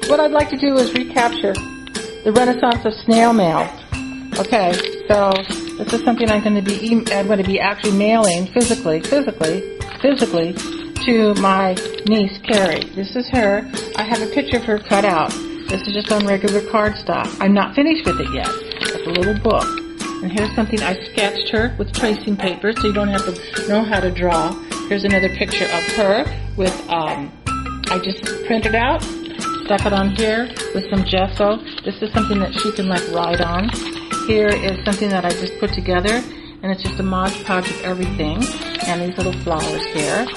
what I'd like to do is recapture the renaissance of snail mail. Okay, so this is something I'm going to be actually mailing physically to my niece Carrie. This is her. I have a picture of her cut out. This is just on regular cardstock. I'm not finished with it yet. It's a little book. And here's something I sketched her with tracing paper, so you don't have to know how to draw. Here's another picture of her with, I just printed out, stuck it on here with some gesso. This is something that she can like write on. Here is something that I just put together, and it's just a Mod Podge of everything, and these little flowers here.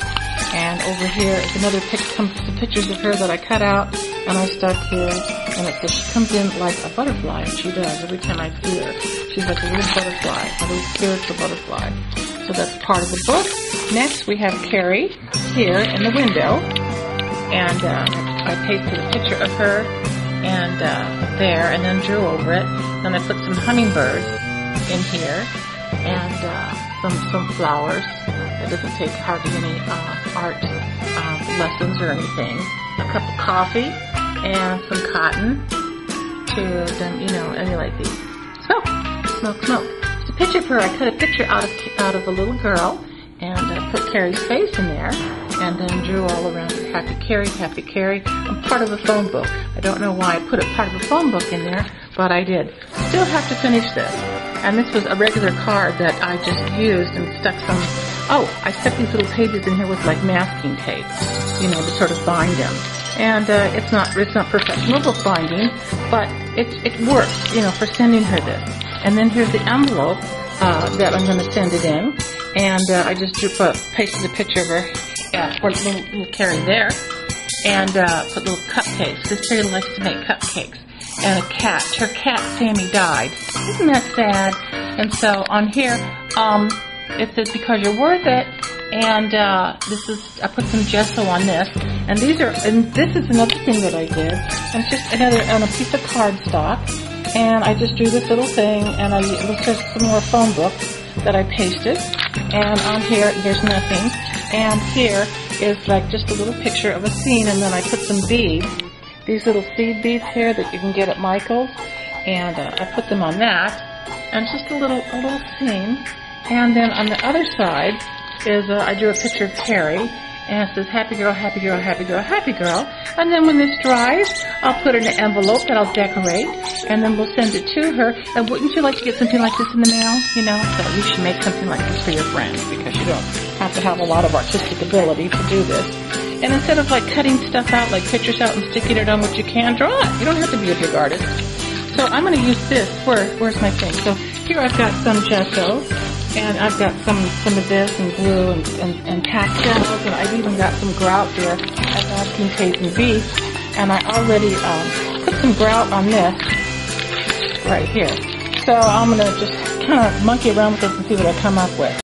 And over here is another some pictures of her that I cut out and I stuck here. And it says she comes in like a butterfly, and she does every time I see her. She's like a little butterfly, a little spiritual butterfly. So that's part of the book. Next we have Carrie here in the window, and I pasted a picture of her and there, and then drew over it. Then I put some hummingbirds in here and some flowers. It doesn't take hardly any art lessons or anything. A cup of coffee and some cotton to then, emulate these. Smoke. It's a picture of her. I cut a picture out of a little girl and put Carrie's face in there, and then drew all around it. Happy Carrie, Happy Carrie. I'm part of a phone book. I don't know why I put a part of a phone book in there, but I did. Still have to finish this. And this was a regular card that I just used and stuck some, I stuck these little pages in here with like masking tape, to sort of bind them. And it's not professional book binding, but it works, for sending her this. And then here's the envelope that I'm going to send it in. And I just pasted a picture of her, or little Carrie there, and put little cupcakes. This Carrie likes to make cupcakes. And a cat. Her cat, Sammy, died. Isn't that sad? And so on here, it says, because you're worth it. And I put some gesso on this. And this is another thing that I did. And it's just on a piece of cardstock. And I just drew this little thing, and it was just some more phone books that I pasted. And on here, there's nothing. And here is like just a little picture of a scene, and then I put some beads. These little seed beads here that you can get at Michael's, and I put them on that, and just a little scene. And then on the other side is I drew a picture of Carrie, and it says happy girl, happy girl, happy girl, happy girl. And then when this dries, I'll put it in an envelope that I'll decorate, and then we'll send it to her. And wouldn't you like to get something like this in the mail? So you should make something like this for your friends, because you don't have to have a lot of artistic ability to do this. And instead of like cutting stuff out, like pictures out and sticking it on what you can, draw it. You don't have to be a big artist. So I'm going to use this. Where's my thing? So here I've got some gesso, and I've got some of this and glue and pastels, and I've even got some grout here. I've masking tape and beads, and I already put some grout on this right here. So I'm going to just kind of monkey around with this and see what I come up with.